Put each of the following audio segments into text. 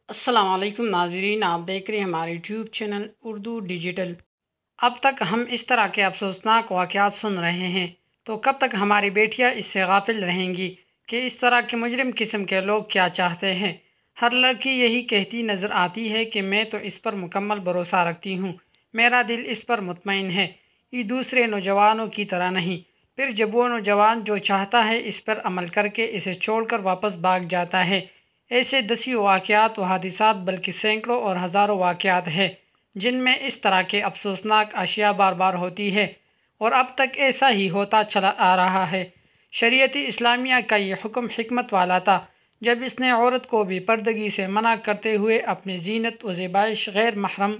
السلام علیکم ناظرین، آپ دیکھ رہے ہیں ہمارے یوٹیوب چینل اردو ڈیجیٹل۔ اب تک ہم اس طرح کے افسوسناک واقعات سن رہے ہیں تو کب تک ہماری بیٹیاں اس سے غافل رہیں گی کہ اس طرح کے مجرم قسم کے لوگ کیا چاہتے ہیں۔ ہر لڑکی یہی کہتی نظر آتی ہے کہ میں تو اس پر مکمل بھروسہ رکھتی ہوں، میرا دل اس پر مطمئن ہے، یہ دوسرے نوجوانوں کی طرح نہیں۔ پھر جب وہ نوجوان جو چاہتا ہے اس پر عمل کر کے اسے چھوڑ کر واپس بھاگ جاتا ہے۔ ایسے دسیوں واقعات و حادثات بلکہ سینکڑوں اور ہزاروں واقعات ہیں جن میں اس طرح کے افسوسناک اشیاء بار بار ہوتی ہے، اور اب تک ایسا ہی ہوتا چلا آ رہا ہے۔ شریعت اسلامیہ کا یہ حکم حکمت والا تھا جب اس نے عورت کو بے پردگی سے منع کرتے ہوئے اپنی زینت و زیبائش غیر محرم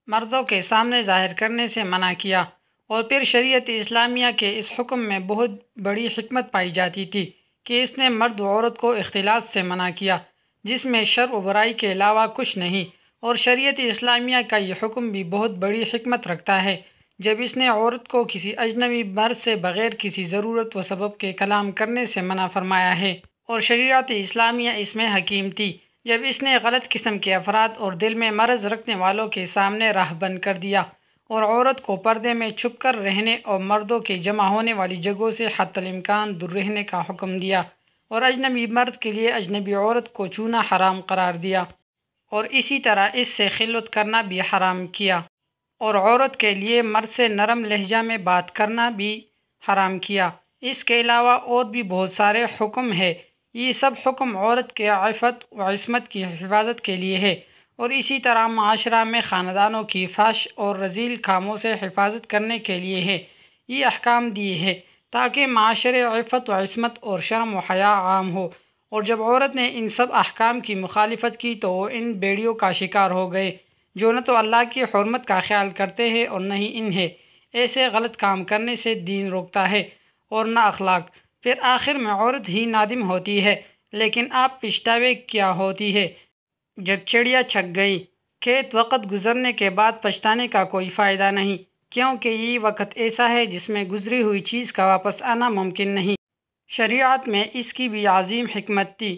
مردوں کے سامنے ظاہر کرنے سے منع کیا، اور پھر شریعت اسلامیہ کے اس حکم میں بہت بڑی حکمت پائی جاتی تھی کہ اس نے مرد و عورت کو اختلاط سے منع کیا، جس میں شر و برائی کے علاوہ کچھ نہیں۔ اور شریعت اسلامیہ کا یہ حکم بھی بہت بڑی حکمت رکھتا ہے جب اس نے عورت کو کسی اجنبی مرد سے بغیر کسی ضرورت و سبب کے کلام کرنے سے منع فرمایا ہے۔ اور شریعت اسلامیہ اس میں حکیم تھی جب اس نے غلط قسم کے افراد اور دل میں مرض رکھنے والوں کے سامنے راہ بند کر دیا، اور عورت کو پردے میں چھپ کر رہنے اور مردوں کے جمع ہونے والی جگہوں سے حتی الامکان دور رہنے کا حکم دیا، اور اجنبی مرد کے لیے اجنبی عورت کو چھونا حرام قرار دیا، اور اسی طرح اس سے خلوت کرنا بھی حرام کیا، اور عورت کے لیے مرد سے نرم لہجہ میں بات کرنا بھی حرام کیا۔ اس کے علاوہ اور بھی بہت سارے حکم ہیں۔ یہ سب حکم عورت کے عفت و عصمت کی حفاظت کے لیے ہے، اور اسی طرح معاشرہ میں خاندانوں کی فحش اور رذیل کاموں سے حفاظت کرنے کے لیے ہے۔ یہ احکام دیے ہیں تاکہ معاشرے عفت و عصمت اور شرم و حیا عام ہو، اور جب عورت نے ان سب احکام کی مخالفت کی تو وہ ان بیڑیوں کا شکار ہو گئے جو نہ تو اللہ کی حرمت کا خیال کرتے ہیں اور نہ ہی انہیں ایسے غلط کام کرنے سے دین روکتا ہے اور نہ اخلاق۔ پھر آخر میں عورت ہی نادم ہوتی ہے، لیکن آپ پچھتاوے کیا ہوتی ہے جب چڑیا چھک گئی۔ کھیت وقت گزرنے کے بعد پچھتانے کا کوئی فائدہ نہیں، کیونکہ یہ وقت ایسا ہے جس میں گزری ہوئی چیز کا واپس آنا ممکن نہیں۔ شریعت میں اس کی بھی عظیم حکمت تھی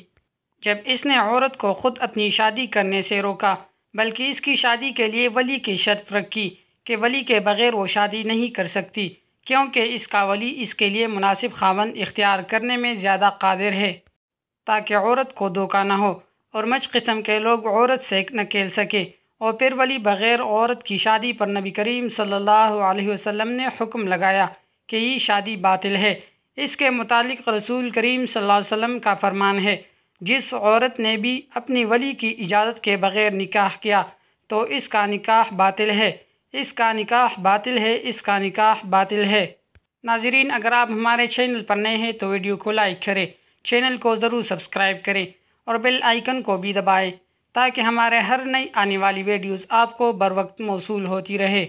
جب اس نے عورت کو خود اپنی شادی کرنے سے روکا، بلکہ اس کی شادی کے لیے ولی کی شرط رکھی کہ ولی کے بغیر وہ شادی نہیں کر سکتی، کیونکہ اس کا ولی اس کے لیے مناسب خاوند اختیار کرنے میں زیادہ قادر ہے تاکہ عورت کو دھوکہ نہ ہو اور مچ قسم کے لوگ عورت سے نہ کھیل سکے۔ اور پھر ولی بغیر عورت کی شادی پر نبی کریم صلی اللہ علیہ وسلم نے حکم لگایا کہ یہ شادی باطل ہے۔ اس کے متعلق رسول کریم صلی اللہ علیہ وسلم کا فرمان ہے، جس عورت نے بھی اپنی ولی کی اجازت کے بغیر نکاح کیا تو اس کا نکاح باطل ہے، اس کا نکاح باطل ہے، اس کا نکاح باطل ہے۔ ناظرین، اگر آپ ہمارے چینل پر نئے ہیں تو ویڈیو کو لائک کریں، چینل کو ضرور سبسکرائب کریں اور بیل آئیکن کو بھی دبائیں تاکہ ہمارے ہر نئی آنے والی ویڈیوز آپ کو بر وقت موصول ہوتی رہے۔